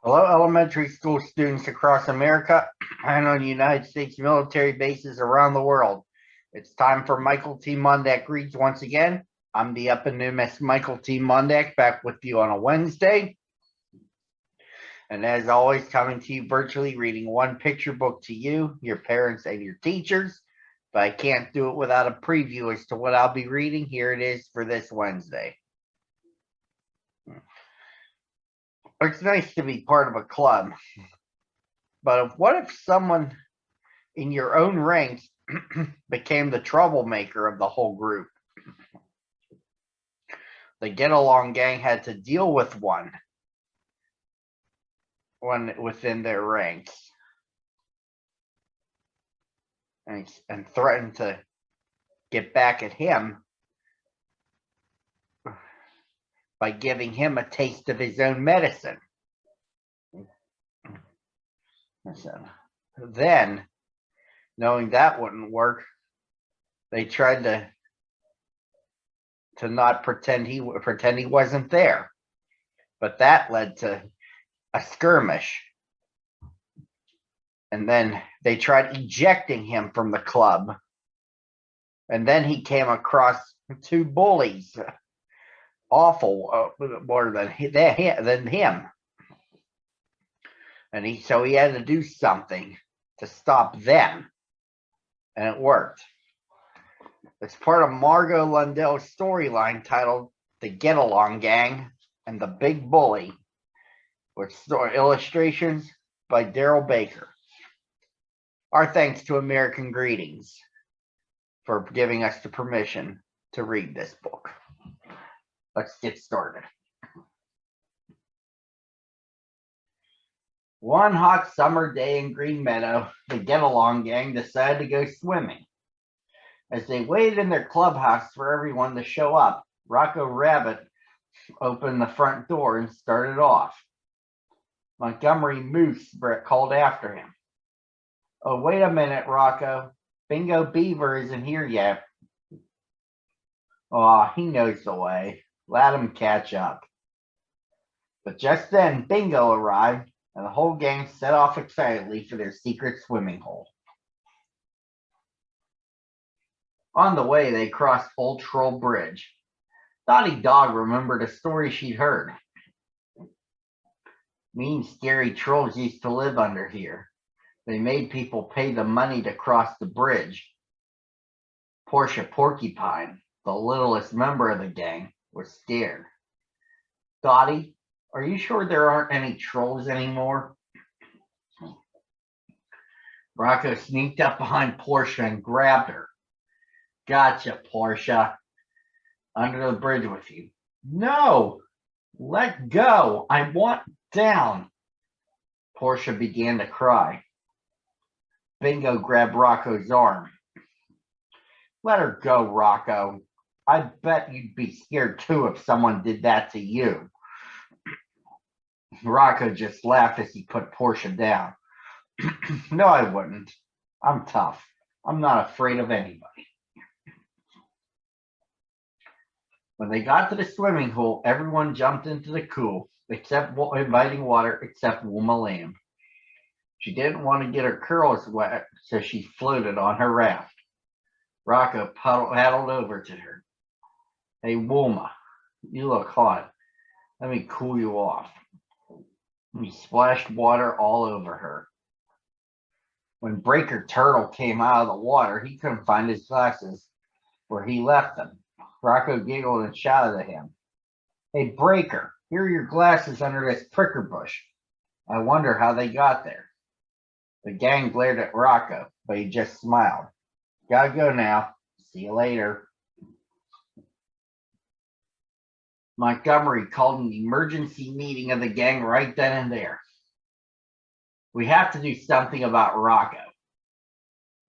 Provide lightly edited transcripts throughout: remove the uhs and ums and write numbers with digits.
Hello, elementary school students across America and on United States military bases around the world. It's time for Michael T. Mondak reads once again. I'm the eponymous Michael T. Mondak, back with you on a Wednesday. And as always, coming to you virtually, reading one picture book to you, your parents, and your teachers. But I can't do it without a preview as to what I'll be reading. Here it is for this Wednesday. It's nice to be part of a club, but what if someone in your own ranks became the troublemaker of the whole group? The Get Along gang had to deal with one within their ranks and threatened to get back at him by giving him a taste of his own medicine. Then, knowing that wouldn't work, they tried to not pretend he wasn't there. But that led to a skirmish. And then they tried ejecting him from the club. And then he came across two bullies, awful, more than him. And so he had to do something to stop them. And it worked. It's part of Margot Lundell's storyline titled The Get Along Gang and the Big Bully, with illustrations by Daryl Baker. Our thanks to American Greetings for giving us the permission to read this book. Let's get started. One hot summer day in Green Meadow, the Get Along gang decided to go swimming. As they waited in their clubhouse for everyone to show up, Rocco Rabbit opened the front door and started off. Montgomery Moose called after him. "Oh, wait a minute, Rocco. Bingo Beaver isn't here yet." "Aw, he knows the way. Let him catch up." But just then, Bingo arrived, and the whole gang set off excitedly for their secret swimming hole. On the way, they crossed Old Troll Bridge. Dottie Dog remembered a story she'd heard. Mean, scary trolls used to live under here. They made people pay the money to cross the bridge. Portia Porcupine, the littlest member of the gang, was scared. "Dottie, are you sure there aren't any trolls anymore?" Rocco sneaked up behind Portia and grabbed her. "Gotcha, Portia. Under the bridge with you." "No, let go. I want down." Portia began to cry. Bingo grabbed Rocco's arm. "Let her go, Rocco. I bet you'd be scared too if someone did that to you." Rocco just laughed as he put Portia down. "No, I wouldn't. I'm tough. I'm not afraid of anybody." When they got to the swimming hole, everyone jumped into the pool, inviting water, except Wilma Lamb. She didn't want to get her curls wet, so she floated on her raft. Rocco paddled over to her. "Hey, Wilma, you look hot. Let me cool you off." He splashed water all over her. When Breaker Turtle came out of the water, he couldn't find his glasses where he left them. Rocco giggled and shouted at him, "Hey, Breaker, here are your glasses under this pricker bush. I wonder how they got there." The gang glared at Rocco, but he just smiled. "Gotta go now. See you later." Montgomery called an emergency meeting of the gang right then and there. "We have to do something about Rocco.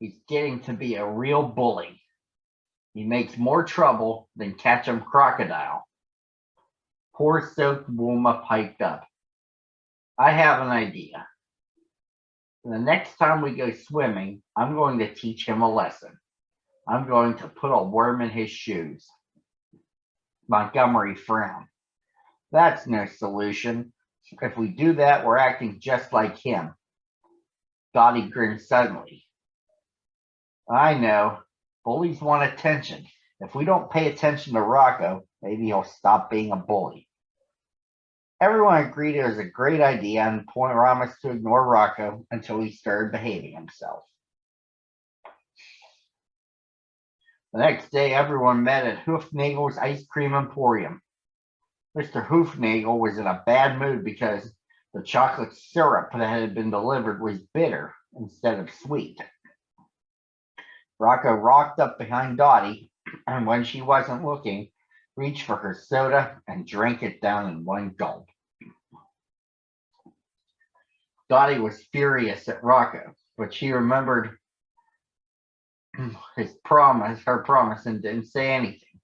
He's getting to be a real bully. He makes more trouble than Catch'em Crocodile." Poor soaked Wilma piped up. "I have an idea. The next time we go swimming, I'm going to teach him a lesson. I'm going to put a worm in his shoes." Montgomery frowned. "That's no solution. If we do that, we're acting just like him. Dottie grinned suddenly. I know. Bullies want attention. If we don't pay attention to Rocco, maybe he'll stop being a bully. Everyone agreed it was a great idea and promised to ignore Rocco until he started behaving himself. The next day, everyone met at Hoofnagel's Ice Cream Emporium. Mr. Hoofnagel was in a bad mood because the chocolate syrup that had been delivered was bitter instead of sweet. Rocco rocked up behind Dottie, and when she wasn't looking, reached for her soda and drank it down in one gulp. Dottie was furious at Rocco, but she remembered her promise, and didn't say anything.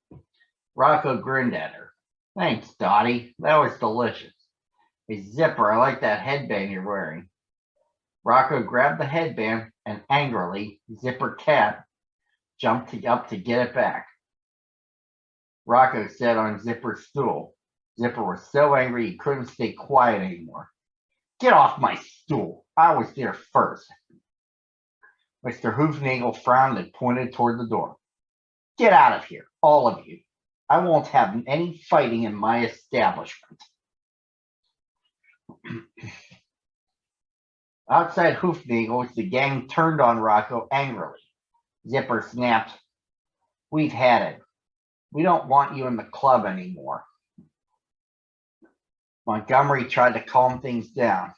Rocco grinned at her. Thanks, Dottie. That was delicious. Hey, Zipper, I like that headband you're wearing. Rocco grabbed the headband, and angrily, Zipper Cat jumped up to get it back. Rocco sat on Zipper's stool. Zipper was so angry he couldn't stay quiet anymore. Get off my stool. I was there first. Mr. Hoofnagel frowned and pointed toward the door. Get out of here, all of you. I won't have any fighting in my establishment. Outside Hoofnagel's, the gang turned on Rocco angrily. Zipper snapped, We've had it. We don't want you in the club anymore. Montgomery tried to calm things down.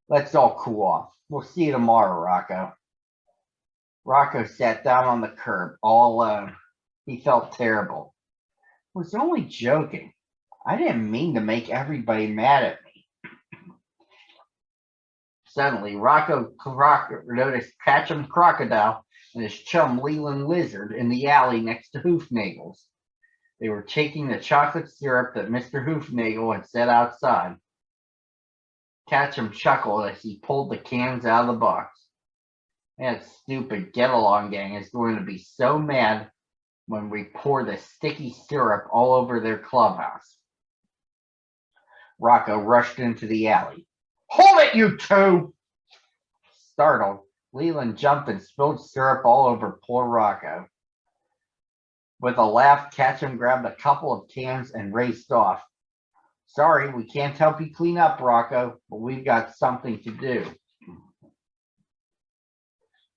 Let's all cool off. We'll see you tomorrow, Rocco. Rocco sat down on the curb, all alone. He felt terrible. I was only joking. I didn't mean to make everybody mad at me. Suddenly, Rocco noticed Catchum Crocodile and his chum Leland Lizard in the alley next to Hoofnagel's. They were taking the chocolate syrup that Mr. Hoofnagel had set outside. Catchum chuckled as he pulled the cans out of the box. That stupid get-along gang is going to be so mad when we pour the sticky syrup all over their clubhouse. Rocco rushed into the alley. Hold it, you two! Startled, Leland jumped and spilled syrup all over poor Rocco. With a laugh, Catchum grabbed a couple of cans and raced off. Sorry, we can't help you clean up, Rocco, but we've got something to do.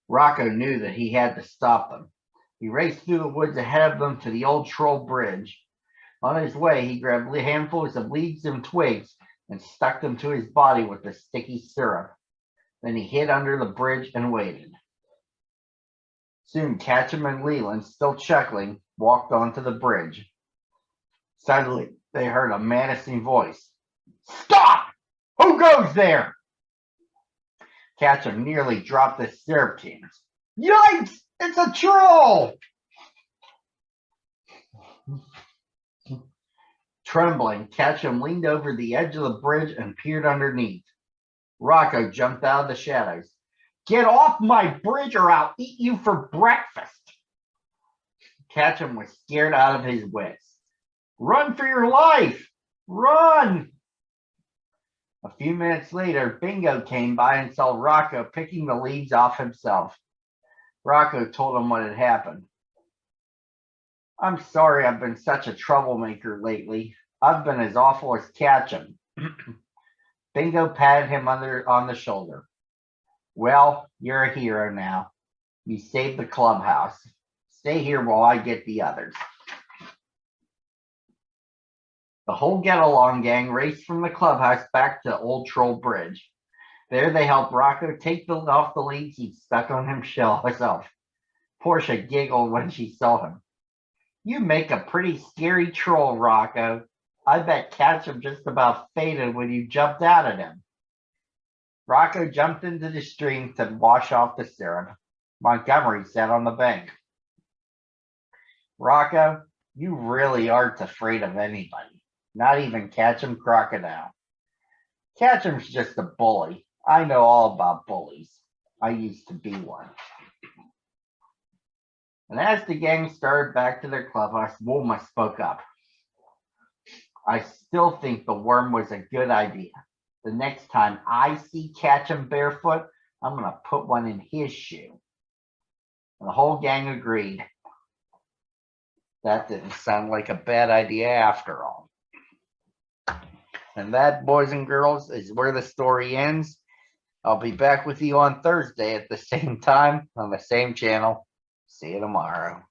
Rocco knew that he had to stop them. He raced through the woods ahead of them to the old troll bridge. On his way, he grabbed handfuls of leaves and twigs and stuck them to his body with the sticky syrup. Then he hid under the bridge and waited. Soon Catchum and Leland, still chuckling, walked onto the bridge. Suddenly, they heard a menacing voice. Stop! Who goes there? Catchum nearly dropped the syrup cans. Yikes! It's a troll! Trembling, Catchum leaned over the edge of the bridge and peered underneath. Rocco jumped out of the shadows. Get off my bridge or I'll eat you for breakfast. Catchum was scared out of his wits. Run for your life! Run! A few minutes later, Bingo came by and saw Rocco picking the leaves off himself. Rocco told him what had happened. I'm sorry I've been such a troublemaker lately. I've been as awful as Catchum. Bingo patted him on the shoulder. Well, you're a hero now. You saved the clubhouse. Stay here while I get the others. The whole get-along gang raced from the clubhouse back to Old Troll Bridge. There they helped Rocco take off the leaves he'd stuck on himself. Portia giggled when she saw him. You make a pretty scary troll, Rocco. I bet Catchum just about fainted when you jumped out at him. Rocco jumped into the stream to wash off the syrup. Montgomery sat on the bank. Rocco, you really aren't afraid of anybody. Not even Catchum Crocodile. Catchum's just a bully. I know all about bullies. I used to be one. And as the gang started back to their clubhouse, Wilma spoke up. I still think the worm was a good idea. The next time I see Catchin' barefoot, I'm going to put one in his shoe. And the whole gang agreed. That didn't sound like a bad idea after all. And that, boys and girls, is where the story ends. I'll be back with you on Thursday at the same time on the same channel. See you tomorrow.